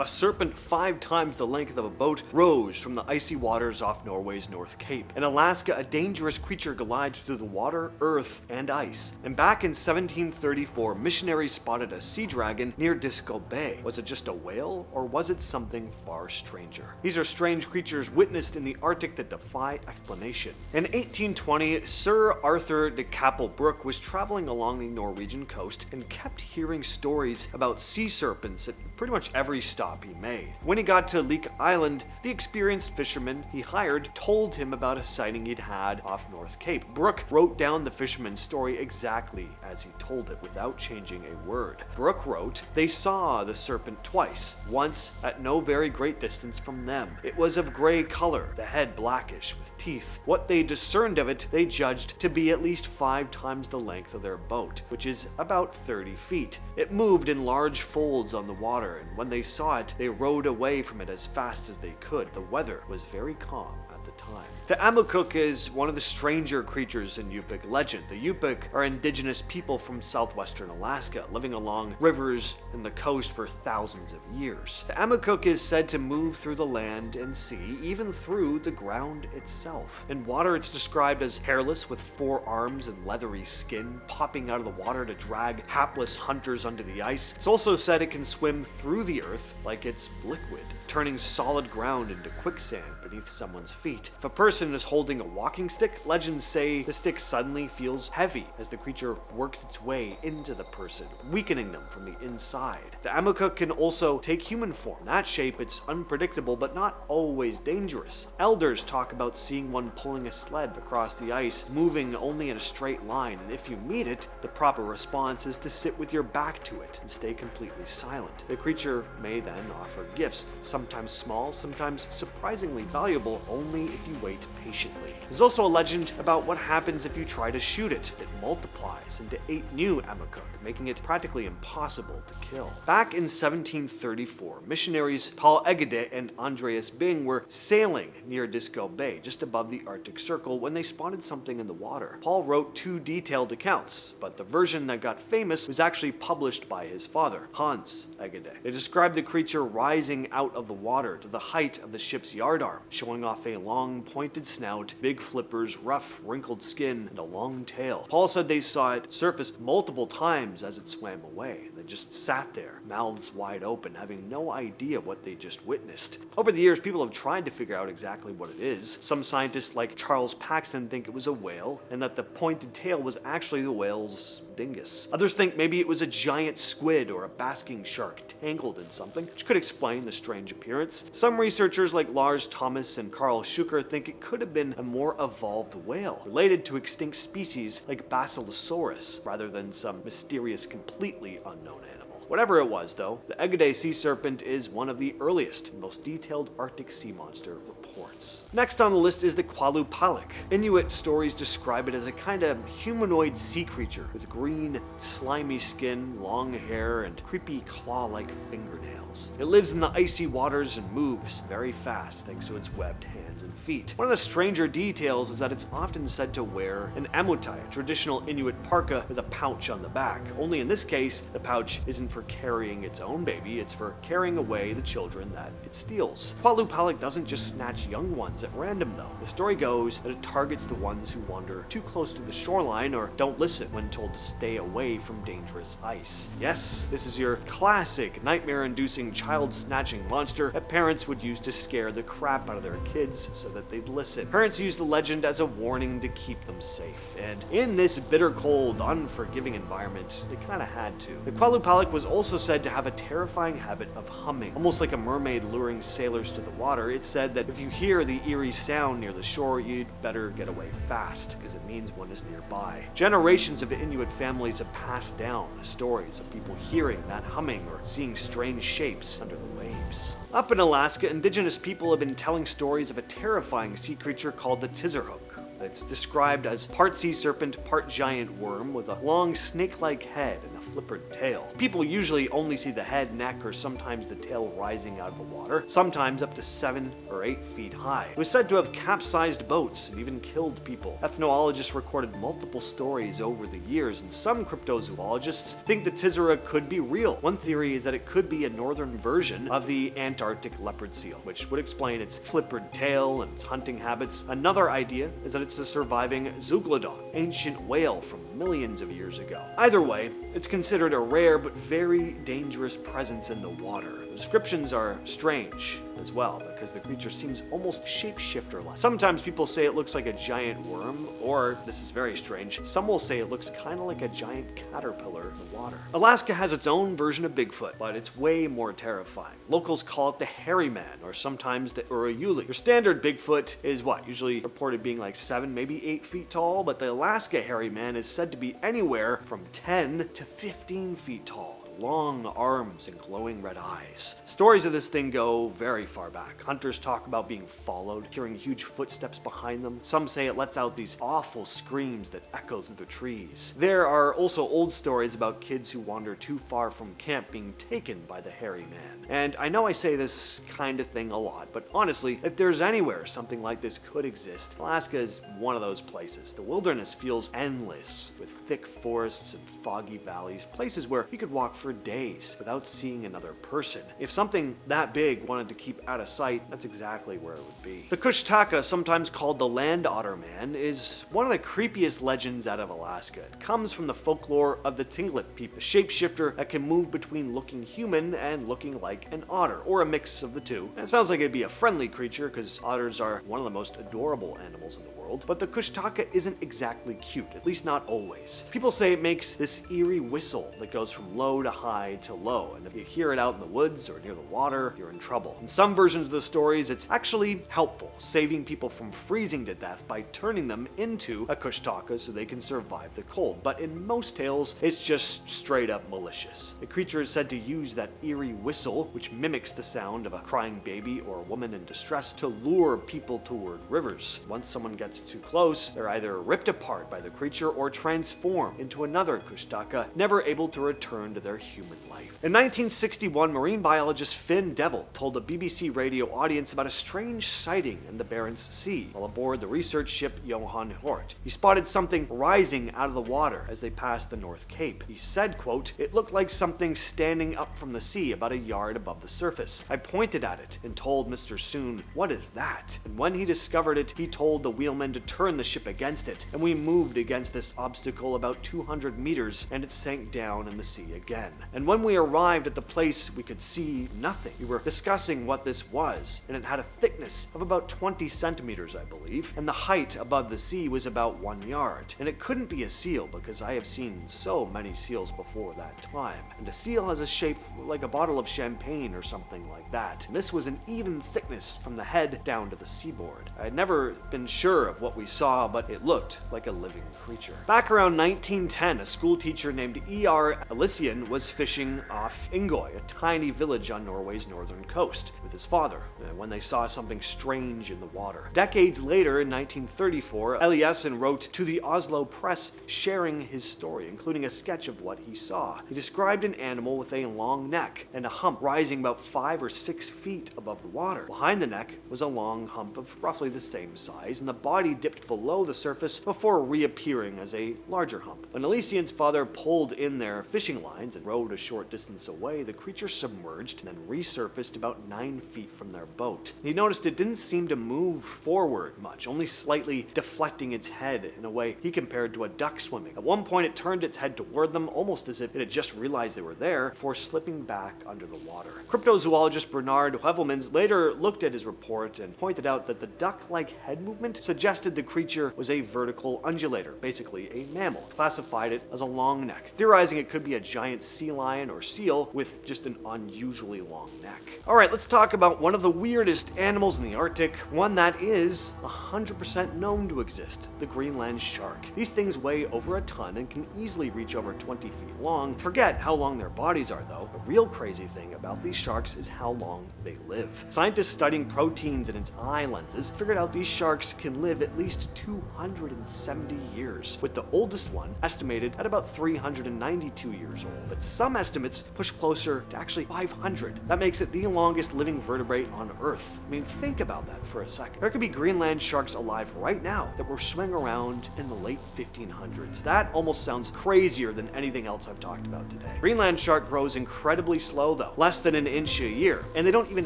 A serpent 5 times the length of a boat rose from the icy waters off Norway's North Cape. In Alaska, a dangerous creature glides through the water, earth, and ice. And back in 1734, missionaries spotted a sea dragon near Disco Bay. Was it just a whale, or was it something far stranger? These are strange creatures witnessed in the Arctic that defy explanation. In 1820, Sir Arthur de Qalupalik was traveling along the Norwegian coast and kept hearing stories about sea serpents at pretty much every stop he made. When he got to Leak Island, the experienced fisherman he hired told him about a sighting he'd had off North Cape. Brooke wrote down the fisherman's story exactly as he told it, without changing a word. Brooke wrote, "They saw the serpent twice, once at no very great distance from them. It was of gray color, the head blackish, with teeth. What they discerned of it, they judged to be at least 5 times the length of their boat, which is about 30 feet. It moved in large folds on the water, and when they saw it, they rowed away from it as fast as they could. The weather was very calm at the time." The Amikuk is one of the stranger creatures in Yupik legend. The Yupik are indigenous people from southwestern Alaska, living along rivers and the coast for thousands of years. The Amikuk is said to move through the land and sea, even through the ground itself. In water, it's described as hairless with 4 arms and leathery skin, popping out of the water to drag hapless hunters under the ice. It's also said it can swim through the earth like it's liquid, turning solid ground into quicksand beneath someone's feet. If a person is holding a walking stick, legends say the stick suddenly feels heavy as the creature works its way into the person, weakening them from the inside. The Amikuk can also take human form. In that shape, it's unpredictable but not always dangerous. Elders talk about seeing one pulling a sled across the ice, moving only in a straight line, and if you meet it, the proper response is to sit with your back to it and stay completely silent. The creature may then offer gifts, sometimes small, sometimes surprisingly valuable, only if you wait patiently. There's also a legend about what happens if you try to shoot it. It multiplies into 8 new Amikuk, making it practically impossible to kill. Back in 1734, missionaries Paul Egede and Andreas were sailing near Disco Bay, just above the Arctic Circle, when they spotted something in the water. Paul wrote 2 detailed accounts, but the version that got famous was actually published by his father, Hans Egede. It described the creature rising out of the water to the height of the ship's yardarm, showing off a long, pointed snout, big flippers, rough, wrinkled skin, and a long tail. Paul said they saw it surface multiple times as it swam away. They just sat there, mouths wide open, having no idea what they just witnessed. Over the years, people have tried to figure out exactly what it is. Some scientists like Charles Paxton think it was a whale, and that the pointed tail was actually the whale's dingus. Others think maybe it was a giant squid or a basking shark tangled in something, which could explain the strange appearance. Some researchers like Lars Thomas and Carl Schuker think it could have been a more evolved whale, related to extinct species like Basilosaurus, rather than some mysterious, completely unknown animal. Whatever it was, though, the Egede Sea Serpent is one of the earliest and most detailed Arctic sea monster reports. Next on the list is the Qalupalik. Inuit stories describe it as a kind of humanoid sea creature with green, slimy skin, long hair, and creepy claw-like fingernails. It lives in the icy waters and moves very fast thanks to its webbed hands and feet. One of the stranger details is that it's often said to wear an amutai, a traditional Inuit parka with a pouch on the back. Only in this case, the pouch isn't for carrying its own baby, it's for carrying away the children that it steals. Qalupalik doesn't just snatch young ones at random though. The story goes that it targets the ones who wander too close to the shoreline or don't listen when told to stay away from dangerous ice. Yes, this is your classic nightmare-inducing child-snatching monster that parents would use to scare the crap out of their kids so that they'd listen. Parents used the legend as a warning to keep them safe, and in this bitter cold, unforgiving environment, they kinda had to. The Qalupalik was also said to have a terrifying habit of humming. Almost like a mermaid luring sailors to the water, it's said that if you hear the eerie sound near the shore, you'd better get away fast, because it means one is nearby. Generations of Inuit families have passed down the stories of people hearing that humming or seeing strange shapes under the waves. Up in Alaska, indigenous people have been telling stories of a terrifying sea creature called the Tizheruk. It's described as part sea serpent, part giant worm with a long snake-like head and a flippered tail. People usually only see the head, neck, or sometimes the tail rising out of the water, sometimes up to 7 or 8 feet high. It was said to have capsized boats and even killed people. Ethnologists recorded multiple stories over the years, and some cryptozoologists think the Tizheruk could be real. One theory is that it could be a northern version of the Antarctic leopard seal, which would explain its flippered tail and its hunting habits. Another idea is that it's a surviving zeuglodon, ancient whale from millions of years ago. Either way, it's considered a rare but very dangerous presence in the water. The descriptions are strange as well, because the creature seems almost shapeshifter-like. Sometimes people say it looks like a giant worm, or, this is very strange, some will say it looks kind of like a giant caterpillar in the water. Alaska has its own version of Bigfoot, but it's way more terrifying. Locals call it the hairy man, or sometimes the Urayuli. Your standard Bigfoot is usually reported being like 7, maybe 8 feet tall, but the Alaska hairy man is said to be anywhere from 10 to 15 feet tall. Long arms and glowing red eyes. Stories of this thing go very far back. Hunters talk about being followed, hearing huge footsteps behind them. Some say it lets out these awful screams that echo through the trees. There are also old stories about kids who wander too far from camp being taken by the hairy man. And I know I say this kind of thing a lot, but honestly, if there's anywhere something like this could exist, Alaska is one of those places. The wilderness feels endless, with thick forests and foggy valleys, places where you could walk for days without seeing another person. If something that big wanted to keep out of sight, that's exactly where it would be. The Kushtaka, sometimes called the land otter man, is one of the creepiest legends out of Alaska. It comes from the folklore of the Tlingit people, a shapeshifter that can move between looking human and looking like an otter, or a mix of the two. And it sounds like it'd be a friendly creature, because otters are one of the most adorable animals in the world, but the Kushtaka isn't exactly cute, at least not always. People say it makes this eerie whistle that goes from low to high to low, and if you hear it out in the woods or near the water, you're in trouble. In some versions of the stories, it's actually helpful, saving people from freezing to death by turning them into a Kushtaka so they can survive the cold. But in most tales, it's just straight up malicious. The creature is said to use that eerie whistle, which mimics the sound of a crying baby or a woman in distress, to lure people toward rivers. Once someone gets too close, they're either ripped apart by the creature or transformed into another Kushtaka, never able to return to their human life. In 1961, marine biologist Finn Devold told a BBC radio audience about a strange sighting in the Barents Sea while aboard the research ship Johan Hort. He spotted something rising out of the water as they passed the North Cape. He said, quote, "It looked like something standing up from the sea about a yard above the surface. I pointed at it and told Mr. Soon, 'What is that?' And when he discovered it, he told the wheelman to turn the ship against it, and we moved against this obstacle about 200 meters, and it sank down in the sea again. And when we arrived at the place, we could see nothing. We were discussing what this was, and it had a thickness of about 20 centimeters, I believe, and the height above the sea was about 1 yard. And it couldn't be a seal, because I have seen so many seals before that time. And a seal has a shape like a bottle of champagne or something like that. And this was an even thickness from the head down to the seaboard. I had never been sure of what we saw, but it looked like a living creature." Back around 1910, a school teacher named E.R. Elysian was fishing off Ingøy, a tiny village on Norway's northern coast, with his father, when they saw something strange in the water. Decades later, in 1934, Eliassen wrote to the Oslo Press sharing his story, including a sketch of what he saw. He described an animal with a long neck and a hump rising about 5 or 6 feet above the water. Behind the neck was a long hump of roughly the same size, and the body dipped below the surface before reappearing as a larger hump. When Elysian's father pulled in their fishing lines and rowed a short distance away, the creature submerged and then resurfaced about 9 feet from their boat. He noticed it didn't seem to move forward much, only slightly deflecting its head in a way he compared to a duck swimming. At one point, it turned its head toward them, almost as if it had just realized they were there, before slipping back under the water. Cryptozoologist Bernard Heuvelmans later looked at his report and pointed out that the duck-like head movement suggested the creature was a vertical undulator, basically a mammal, classified it as a long neck, theorizing it could be a giant sea lion or seal with just an unusually long neck. Alright, let's talk about one of the weirdest animals in the Arctic, one that is 100% known to exist, the Greenland shark. These things weigh over a ton and can easily reach over 20 feet long. Forget how long their bodies are though. The real crazy thing about these sharks is how long they live. Scientists studying proteins in its eye lenses figured out these sharks can live live at least 270 years, with the oldest one estimated at about 392 years old. But some estimates push closer to actually 500. That makes it the longest living vertebrate on Earth. I mean, think about that for a second. There could be Greenland sharks alive right now that were swimming around in the late 1500s. That almost sounds crazier than anything else I've talked about today. Greenland shark grows incredibly slow though, less than an inch a year, and they don't even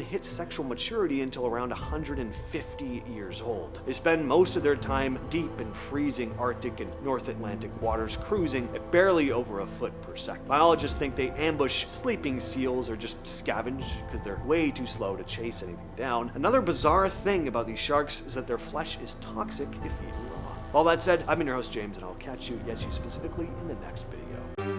hit sexual maturity until around 150 years old. They spend most of their time deep in freezing Arctic and North Atlantic waters, cruising at barely over a foot per second. Biologists think they ambush sleeping seals or just scavenge because they're way too slow to chase anything down. Another bizarre thing about these sharks is that their flesh is toxic if eaten raw. All that said, I've been your host James, and I'll catch you, yes you specifically, in the next video.